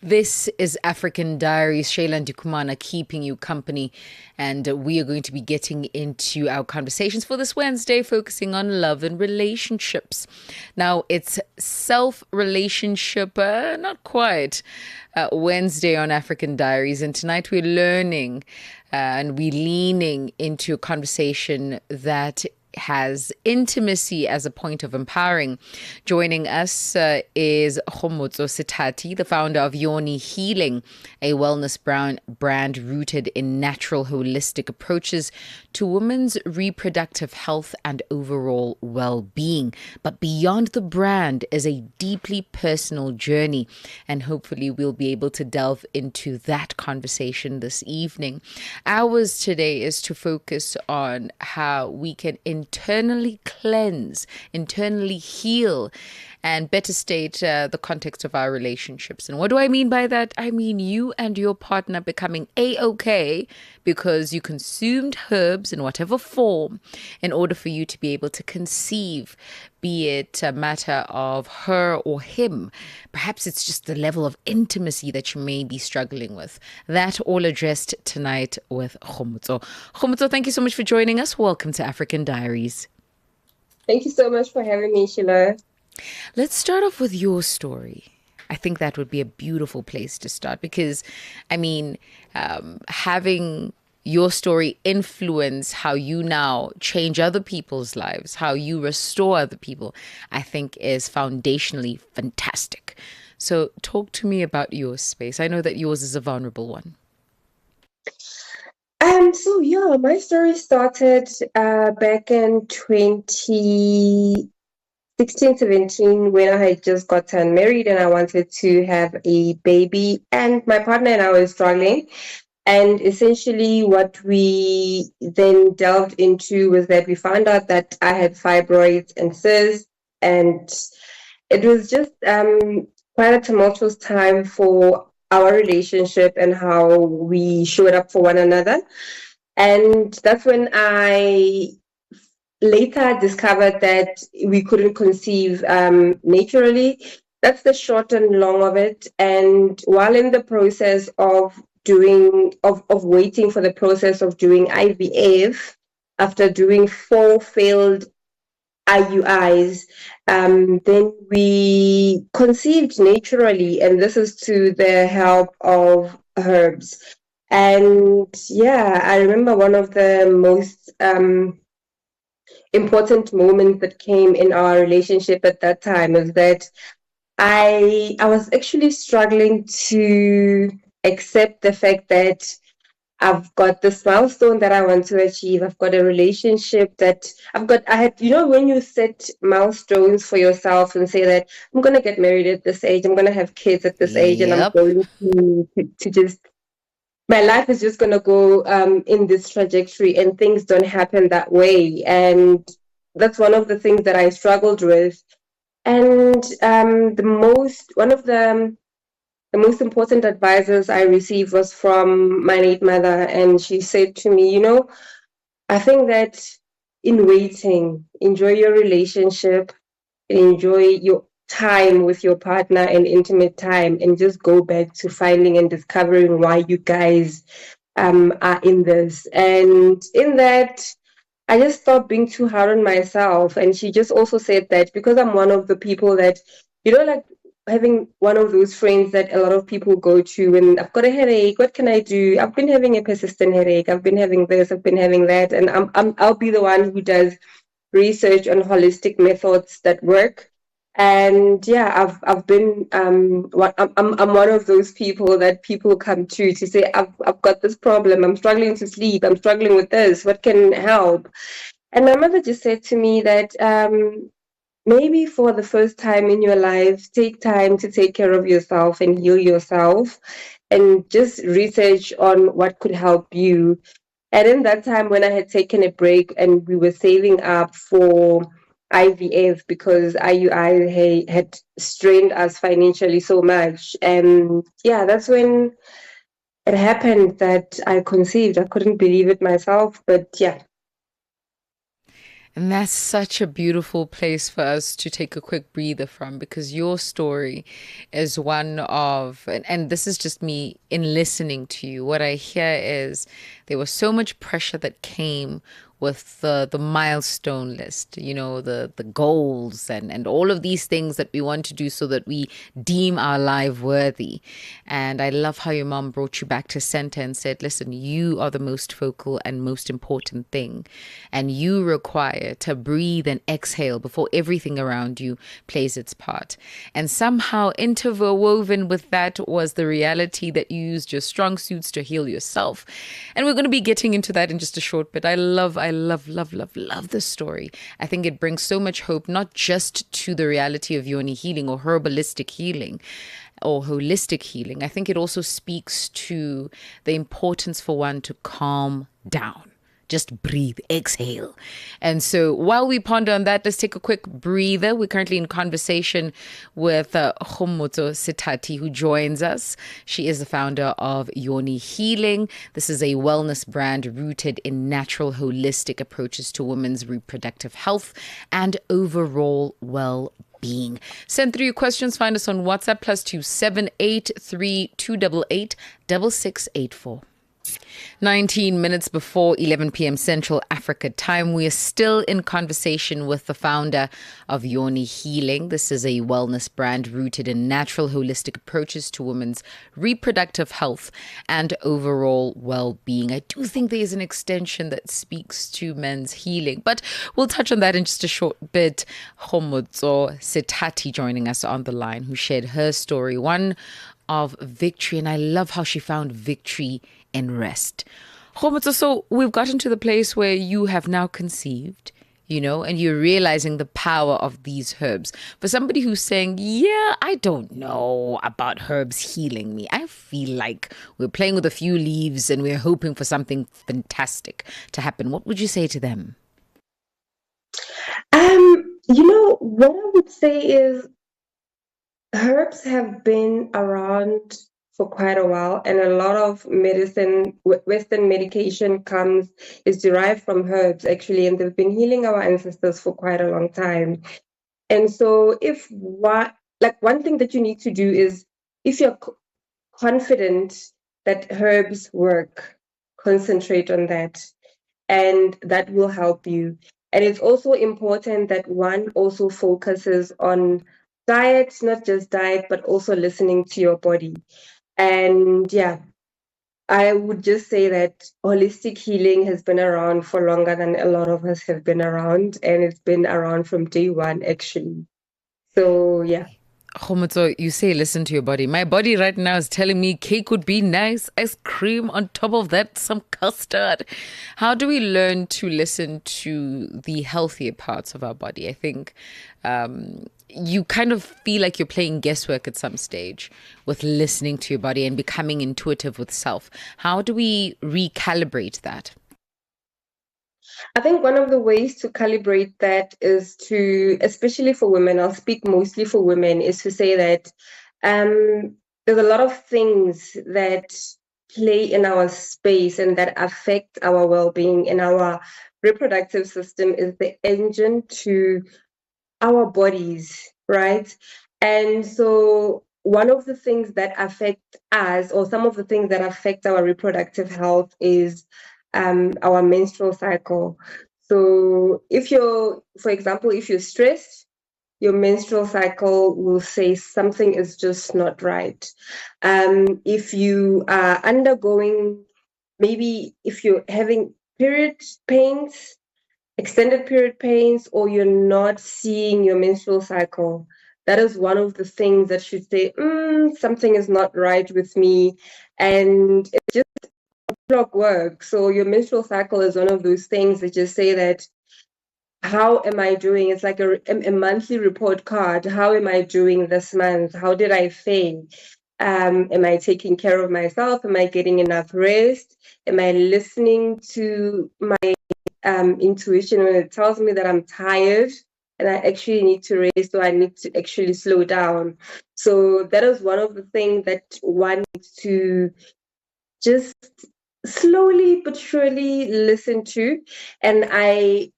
This is African Diaries. Shayla and Dukumana keeping you company. And we are going to be getting into our conversations for this Wednesday, focusing on love and relationships. Now, it's self relationship, not quite, Wednesday on African Diaries. And tonight we're learning and we're leaning into a conversation that has intimacy as a point of empowering. Joining us is Gomotso Setati, the founder of Yoni Healing, a wellness brand rooted in natural holistic approaches to women's reproductive health and overall well-being. But beyond the brand is a deeply personal journey, and hopefully we'll be able to delve into that conversation this evening. Ours today is to focus on how we can internally cleanse, internally heal, and better state the context of our relationships. And what do I mean by that? I mean you and your partner becoming A-OK because you consumed herbs in whatever form in order for you to be able to conceive, be it a matter of her or him. Perhaps it's just the level of intimacy that you may be struggling with. That all addressed tonight with Gomotso. Gomotso, thank you so much for joining us. Welcome to African Diaries. Thank you so much for having me, Sheila. Let's start off with your story. I think that would be a beautiful place to start because, I mean, having your story influence how you now change other people's lives, how you restore other people, I think is foundationally fantastic. So talk to me about your space. I know that yours is a vulnerable one. My story started back in 2016, 17, when I had just gotten married and I wanted to have a baby, and my partner and I were struggling. And essentially what we then delved into was that we found out that I had fibroids and cysts, and it was just quite a tumultuous time for our relationship and how we showed up for one another. And that's when I later discovered that we couldn't conceive naturally. That's the short and long of it. And while in the process of waiting for the process of doing IVF, after doing 4 failed IUIs, then we conceived naturally, and this is to the help of herbs. And yeah, I remember one of the most important moments that came in our relationship at that time is that I was actually struggling to accept the fact that I've got this milestone that I want to achieve. I've got a relationship that I had, when you set milestones for yourself and say that I'm going to get married at this age, I'm going to have kids at this age, and I'm Yep. going to just, my life is just going to go in this trajectory, and things don't happen that way. And that's one of the things that I struggled with. And one of the most important advices I received was from my late mother, and she said to me, I think that in waiting, enjoy your relationship, enjoy your time with your partner and intimate time, and just go back to finding and discovering why you guys are in this. And in that, I just stopped being too hard on myself. And she just also said that because I'm one of the people that, like having one of those friends that a lot of people go to when I've got a headache, what can I do? I've been having a persistent headache. I've been having this, I've been having that. And I'll be the one who does research on holistic methods that work. And yeah, I've been I'm one of those people that people come to say I've got this problem. I'm struggling to sleep. I'm struggling with this. What can help? And my mother just said to me that maybe for the first time in your life, take time to take care of yourself and heal yourself, and just research on what could help you. And in that time, when I had taken a break and we were saving up for IVF because IUI had strained us financially so much. And yeah, that's when it happened that I conceived. I couldn't believe it myself, but yeah. And that's such a beautiful place for us to take a quick breather from, because your story is one of, and this is just me in listening to you. What I hear is there was so much pressure that came with the milestone list, the goals and all of these things that we want to do so that we deem our life worthy. And I love how your mom brought you back to center and said, listen, you are the most focal and most important thing. And you require to breathe and exhale before everything around you plays its part. And somehow interwoven with that was the reality that you used your strong suits to heal yourself. And we're going to be getting into that in just a short bit. I love this story. I think it brings so much hope, not just to the reality of Yoni healing or herbalistic healing or holistic healing. I think it also speaks to the importance for one to calm down. Just breathe, exhale. And so while we ponder on that, let's take a quick breather. We're currently in conversation with Gomotso Setati, who joins us. She is the founder of Yoni Healing. This is a wellness brand rooted in natural, holistic approaches to women's reproductive health and overall well-being. Send through your questions. Find us on WhatsApp +278 288 6684. 19 minutes before 11 p.m. Central Africa time. We are still in conversation with the founder of Yoni Healing. This is a wellness brand rooted in natural, holistic approaches to women's reproductive health and overall well-being. I do think there is an extension that speaks to men's healing, but we'll touch on that in just a short bit. Gomotso Setati joining us on the line, who shared her story, one of victory, and I love how she found victory in rest. Gomotso, so we've gotten to the place where you have now conceived, and you're realizing the power of these herbs. For somebody who's saying, yeah, I don't know about herbs healing me. I feel like we're playing with a few leaves and we're hoping for something fantastic to happen. What would you say to them? What I would say is herbs have been around for quite a while, and a lot of medicine, Western medication is derived from herbs actually, and they've been healing our ancestors for quite a long time. And so one thing that you need to do is, if you're confident that herbs work, concentrate on that, and that will help you. And it's also important that one also focuses on diet, not just diet, but also listening to your body. And yeah, I would just say that holistic healing has been around for longer than a lot of us have been around, and it's been around from day one, actually. So yeah. Gomotso, you say listen to your body. My body right now is telling me cake would be nice, ice cream on top of that, some custard. How do we learn to listen to the healthier parts of our body? I think you kind of feel like you're playing guesswork at some stage with listening to your body and becoming intuitive with self. How do we recalibrate that? I think one of the ways to calibrate that is to, especially for women, I'll speak mostly for women, is to say that there's a lot of things that play in our space and that affect our well-being. And our reproductive system is the engine to our bodies, right? And so one of the things that affect us, or some of the things that affect our reproductive health, is our menstrual cycle. So for example, if you're stressed, your menstrual cycle will say something is just not right. If you are undergoing, maybe if you're having period pains, extended period pains, or you're not seeing your menstrual cycle, that is one of the things that should say, something is not right with me. And it's just clockwork. So your menstrual cycle is one of those things that just say that, how am I doing? It's like a monthly report card. How am I doing this month? How did I fare? Am I taking care of myself? Am I getting enough rest? Am I listening to my intuition when it tells me that I'm tired and I actually need to rest, or I need to actually slow down? So that is one of the things that one needs to just slowly but surely listen to. And I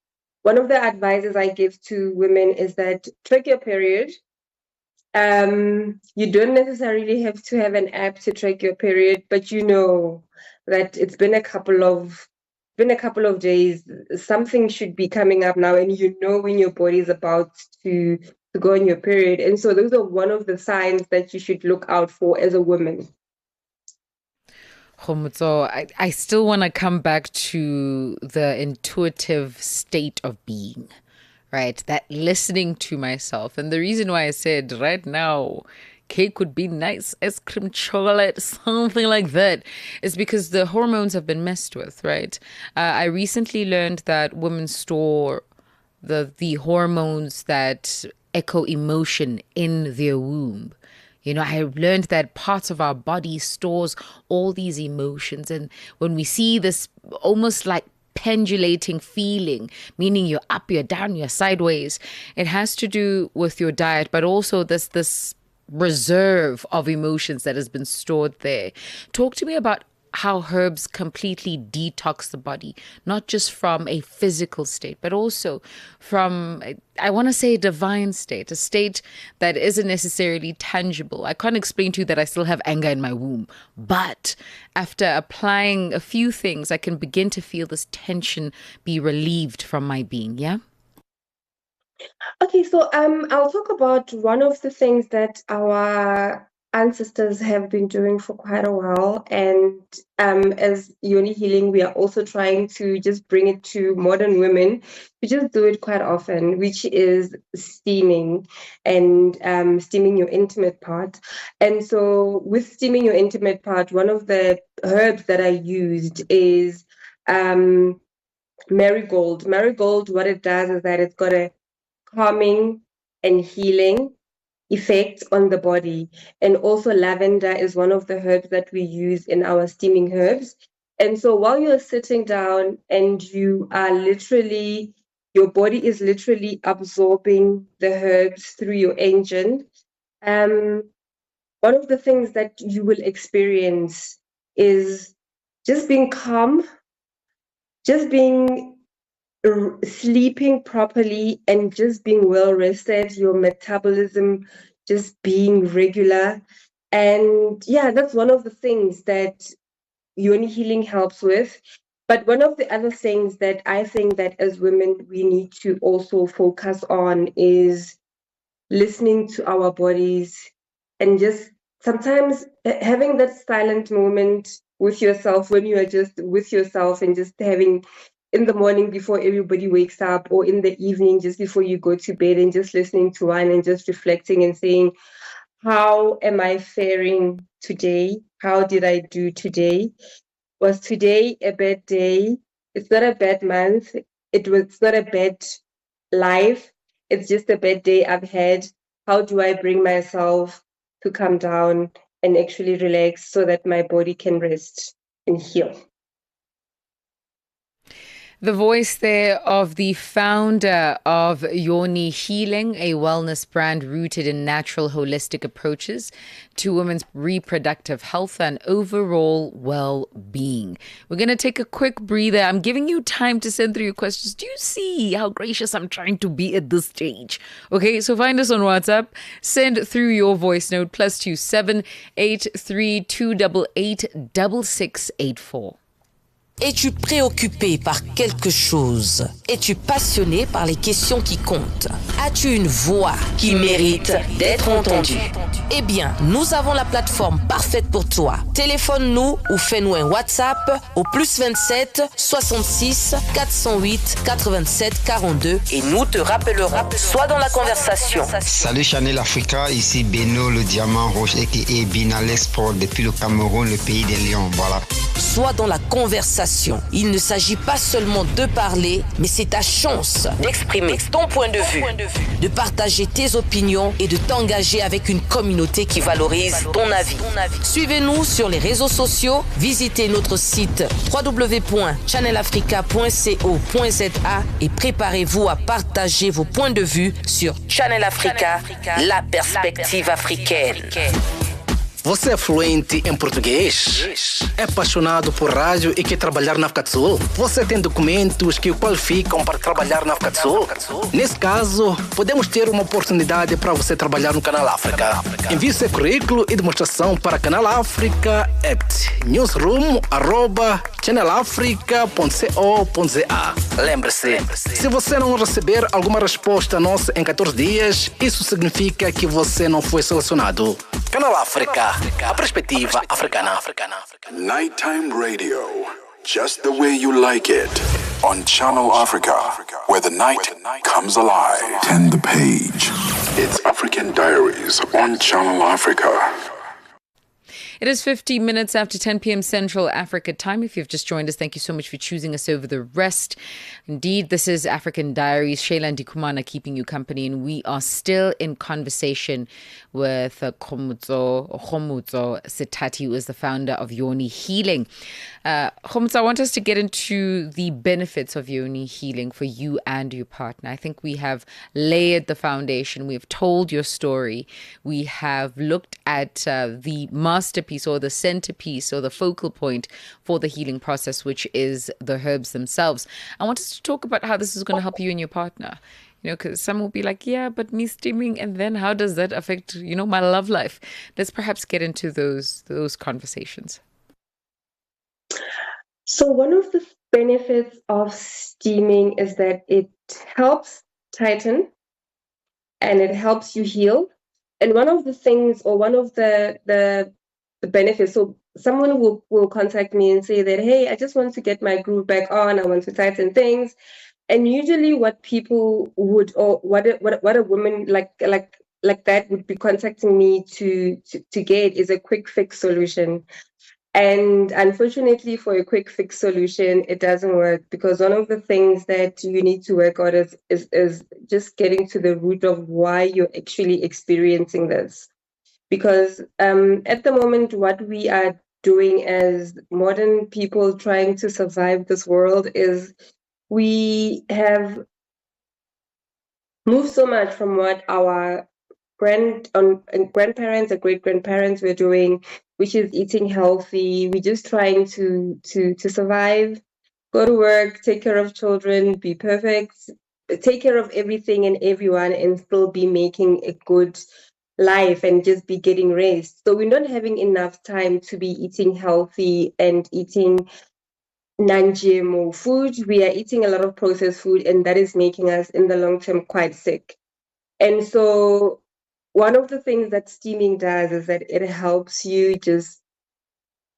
one of the advices I give to women is that track your period. You don't necessarily have to have an app to track your period, but you know that it's been a couple of days. Something should be coming up now, and you know when your body is about to go on your period. And so those are one of the signs that you should look out for as a woman. Gomotso, I still want to come back to the intuitive state of being, right? That listening to myself. And the reason why I said right now, cake would be nice, ice cream, chocolate, something like that, is because the hormones have been messed with, right? I recently learned that women store the hormones that echo emotion in their womb. You know, I learned that parts of our body stores all these emotions. And when we see this almost like pendulating feeling, meaning you're up, you're down, you're sideways, it has to do with your diet, but also this reserve of emotions that has been stored there. Talk to me about how herbs completely detox the body, not just from a physical state, but also from, I want to say, a divine state, a state that isn't necessarily tangible. I can't explain to you that I still have anger in my womb, but after applying a few things, I can begin to feel this tension be relieved from my being, yeah? Okay, so I'll talk about one of the things that our ancestors have been doing for quite a while, and as Yoni Healing, we are also trying to just bring it to modern women. We just do it quite often, which is steaming and steaming your intimate part. And so with steaming your intimate part, one of the herbs that I used is marigold. Marigold, what it does is that it's got a calming and healing effect on the body. And also lavender is one of the herbs that we use in our steaming herbs. And so while you're sitting down and you are literally, your body is literally absorbing the herbs through your engine, one of the things that you will experience is just being calm, just being sleeping properly, and just being well rested, your metabolism just being regular. And yeah, that's one of the things that Yoni Healing helps with. But one of the other things that I think that as women we need to also focus on is listening to our bodies, and just sometimes having that silent moment with yourself, when you are just with yourself and just having in the morning before everybody wakes up, or in the evening just before you go to bed, and just listening to one and just reflecting and saying, how am I faring today? How did I do today? Was today a bad day? It's not a bad month. It's not a bad life. It's just a bad day I've had. How do I bring myself to calm down and actually relax so that my body can rest and heal? The voice there of the founder of Yoni Healing, a wellness brand rooted in natural holistic approaches to women's reproductive health and overall well-being. We're going to take a quick breather. I'm giving you time to send through your questions. Do you see how gracious I'm trying to be at this stage? Okay, so find us on WhatsApp. Send through your voice note +27 832 88 6684. Es-tu préoccupé par quelque chose? Es-tu passionné par les questions qui comptent? As-tu une voix qui mérite d'être entendue? Eh bien, nous avons la plateforme parfaite pour toi. Téléphone-nous ou fais-nous un WhatsApp au +27 66 408 87 42 et nous te rappellerons. Sois dans la conversation. Salut Channel Africa, ici Beno le diamant rouge et Binalex Sport depuis le Cameroun, le pays des lions. Voilà. Sois dans la conversation. Il ne s'agit pas seulement de parler, mais c'est ta chance d'exprimer ton point de vue, de partager tes opinions et de t'engager avec une communauté qui valorise ton avis. Suivez-nous sur les réseaux sociaux, visitez notre site www.channelafrica.co.za et préparez-vous à partager vos points de vue sur Channel Africa, la perspective africaine. Você é fluente em português? É apaixonado por rádio e quer trabalhar na África do Sul? Você tem documentos que o qualificam para trabalhar na África do Sul? Nesse caso, podemos ter uma oportunidade para você trabalhar no Canal África. Envie seu currículo e demonstração para Canal África at newsroom@channelafrica.co.za. Lembre-se, se você não receber alguma resposta nossa em 14 dias, isso significa que você não foi selecionado. Canal África, a perspectiva africana. Nighttime radio, just the way you like it. On Channel Africa, where the night comes alive. Turn the page. It's African Diaries on Channel Africa. It is 50 minutes after 10 p.m. Central Africa time. If you've just joined us, thank you so much for choosing us over the rest. Indeed, this is African Diaries. Shayla and Kumana keeping you company, and we are still in conversation with Gomotso Setati, who is the founder of Yoni Healing. Gomotso, I want us to get into the benefits of Yoni Healing for you and your partner. I think we have layered the foundation. We have told your story. We have looked at the masterpiece or the centerpiece or the focal point for the healing process, which is the herbs themselves. I want us to talk about how this is going to help you and your partner. You know, because some will be like, yeah, but me steaming, and then how does that affect, my love life? Let's perhaps get into those conversations. So one of the benefits of steaming is that it helps tighten and it helps you heal. And one of the things, or one of the benefits, so someone will contact me and say that, hey, I just want to get my groove back on, I want to tighten things. And usually what people would, or what a woman like that would be contacting me to get is a quick fix solution. And unfortunately, for a quick fix solution, it doesn't work, because one of the things that you need to work on is just getting to the root of why you're actually experiencing this. Because at the moment, what we are doing as modern people trying to survive this world is we have moved so much from what our grandparents or great-grandparents were doing, which is eating healthy. We're just trying to survive, go to work, take care of children, be perfect, take care of everything and everyone, and still be making a good life and just be getting rest. So we're not having enough time to be eating healthy and eating non-GMO food. We are eating a lot of processed food, and that is making us in the long term quite sick. And so one of the things that steaming does is that it helps you just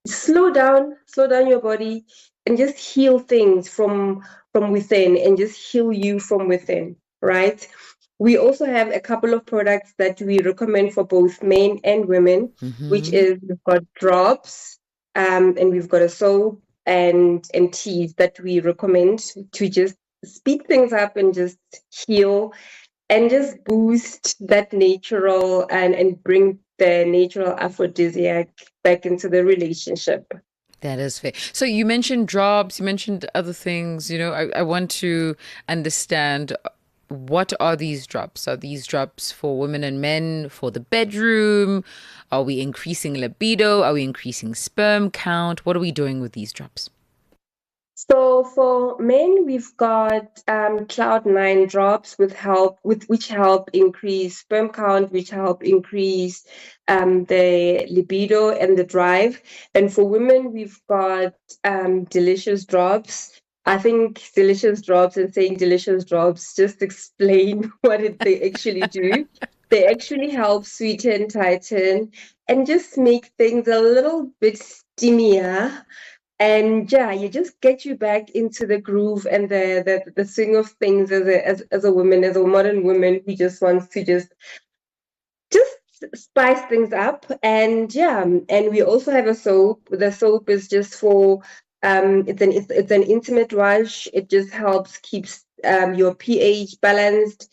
slow down your body and just heal things from within, and just heal you from within, right? We also have a couple of products that we recommend for both men and women, which is, we've got drops, and we've got a soap and teas that we recommend to just speed things up and just heal and just boost that natural and bring the natural aphrodisiac back into the relationship. That is fair. So you mentioned drops, you mentioned other things. I want to understand, what are these drops? Are these drops for women and men for the bedroom? Are we increasing libido? Are we increasing sperm count? What are we doing with these drops? So for men, we've got Cloud9 drops which help increase sperm count, which help increase the libido and the drive. And for women, we've got delicious drops. I think delicious drops, and saying delicious drops, just explain what they actually do. They actually help sweeten, tighten, and just make things a little bit steamier. And yeah, you just get you back into the groove and the swing of things as a woman, as a modern woman who just wants to just spice things up. And yeah, and we also have a soap. The soap is just for it's an intimate wash. It just helps keeps your pH balanced,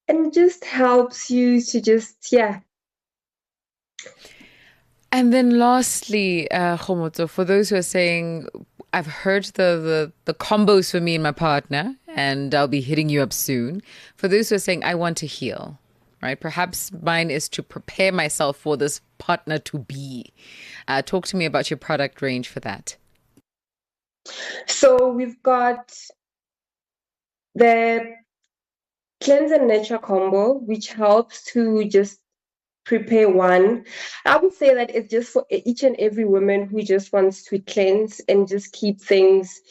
and just helps you to just And then lastly, Gomotso, for those who are saying, I've heard the combos for me and my partner, and I'll be hitting you up soon. For those who are saying, I want to heal, right? Perhaps mine is to prepare myself for this partner to be. Talk to me about your product range for that. So we've got the Cleanse and Nurture combo, which helps to just prepare one. I would say that it's just for each and every woman who just wants to cleanse and just keep things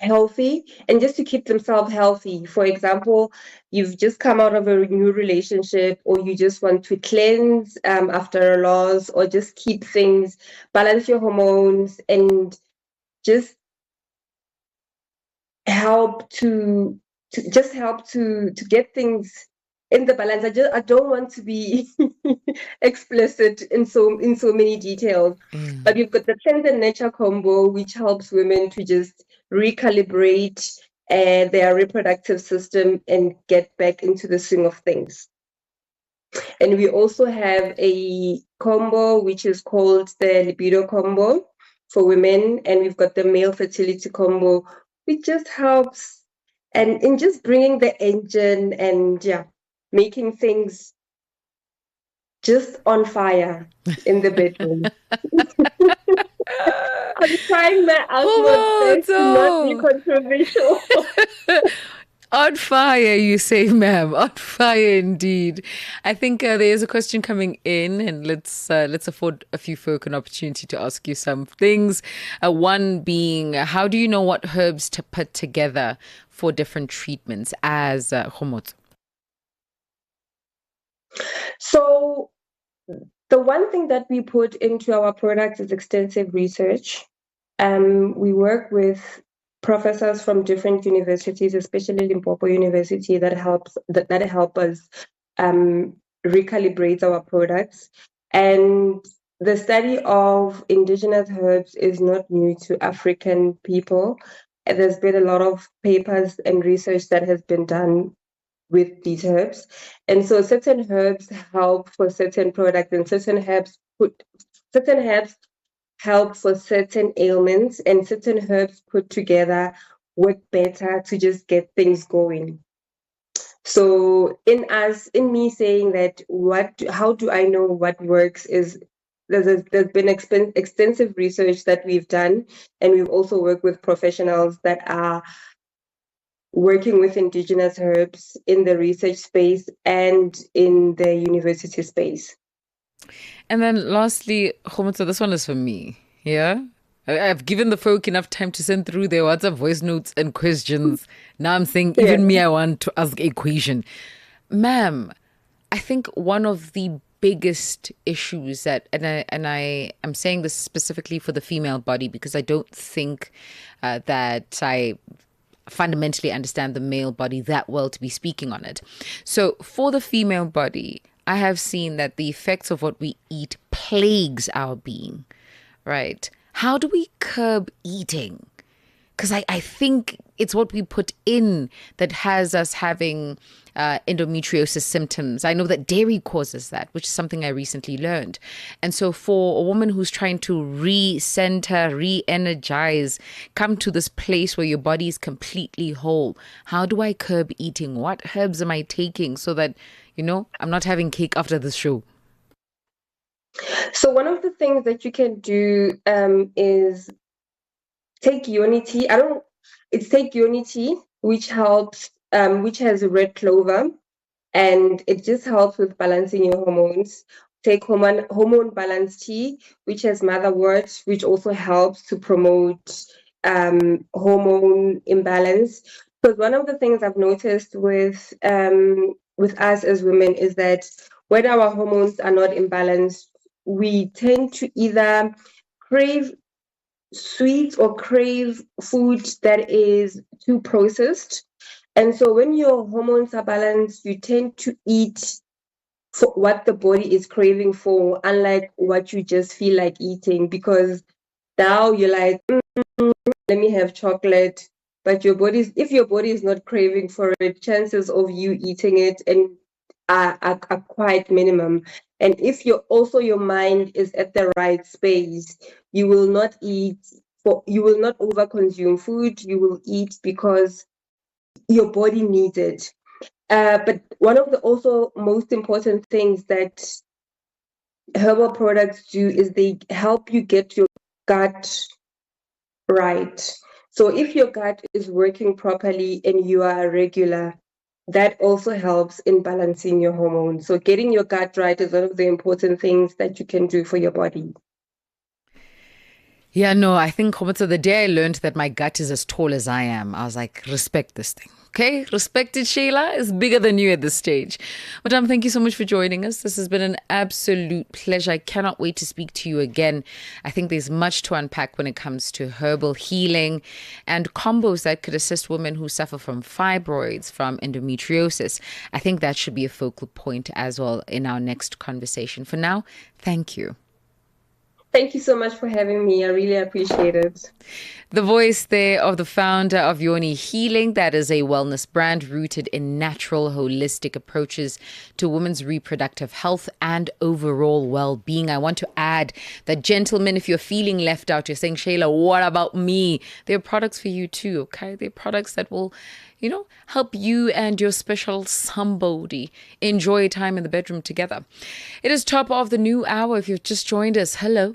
healthy, and just to keep themselves healthy. For example, you've just come out of a new relationship, or you just want to cleanse after a loss, or just keep things, balance your hormones, and just help to get things in the balance. I don't want to be explicit in so many details, but you've got the Cleanse and Nurture combo, which helps women to just recalibrate their reproductive system and get back into the swing of things. And we also have a combo which is called the libido combo for women, and we've got the male fertility combo, which just helps and in just bringing the engine and making things just on fire in the bedroom. I'm trying my utmost best to not be controversial. On fire, you say, ma'am. On fire, indeed. I think there's a question coming in, and let's afford a few folk an opportunity to ask you some things. One being, how do you know what herbs to put together for different treatments as Gomotso? So the one thing that we put into our products is extensive research. We work with professors from different universities, especially Limpopo University, that help us recalibrate our products. And the study of indigenous herbs is not new to African people. There's been a lot of papers and research that has been done with these herbs. And so certain herbs help for certain products, and certain herbs help for certain ailments, and certain herbs put together work better to just get things going. So in me saying that, how do I know what works, is there's been extensive research that we've done, and we've also worked with professionals that are working with indigenous herbs in the research space and in the university space. And then lastly, Gomotso, this one is for me. Yeah? I've given the folk enough time to send through their WhatsApp voice notes and questions. Now I'm saying, even me, I want to ask a question. Ma'am, I think one of the biggest issues that, and I'm saying this specifically for the female body, because I don't think that I fundamentally understand the male body that well to be speaking on it. So for the female body, I have seen that the effects of what we eat plagues our being, right? How do we curb eating? Because I think it's what we put in that has us having endometriosis symptoms. I know that dairy causes that, which is something I recently learned. And so for a woman who's trying to re-center, re-energize, come to this place where your body is completely whole, how do I curb eating? What herbs am I taking so that, I'm not having cake after the show? So one of the things that you can do is take Yoni tea. Take Yoni tea, which helps, which has red clover, and it just helps with balancing your hormones. Take hormone balance tea, which has motherwort, which also helps to promote hormone imbalance. Because one of the things I've noticed with us as women is that when our hormones are not imbalanced, we tend to either crave sweets or crave food that is too processed. And so when your hormones are balanced, you tend to eat for what the body is craving for, unlike what you just feel like eating, because now you're like, let me have chocolate. But if your body is not craving for it, chances of you eating it are quite minimum. And if your mind is at the right space, you will not overconsume food. You will eat because your body needs it. But one of the also most important things that herbal products do is they help you get your gut right. So if your gut is working properly and you are regular, that also helps in balancing your hormones. So getting your gut right is one of the important things that you can do for your body. Yeah, no, I think, Gomotso, the day I learned that my gut is as tall as I am, I was like, respect this thing. Okay, respect it, Sheila. It's bigger than you at this stage. Madam, thank you so much for joining us. This has been an absolute pleasure. I cannot wait to speak to you again. I think there's much to unpack when it comes to herbal healing and combos that could assist women who suffer from fibroids, from endometriosis. I think that should be a focal point as well in our next conversation. For now, thank you. Thank you so much for having me. I really appreciate it. The voice there of the founder of Yoni Healing, that is a wellness brand rooted in natural, holistic approaches to women's reproductive health and overall well-being. I want to add that, gentlemen, if you're feeling left out, you're saying, Shayla, what about me? There are products for you too, okay? There are products that will, help you and your special somebody enjoy time in the bedroom together. It is top of the new hour. If you've just joined us, hello.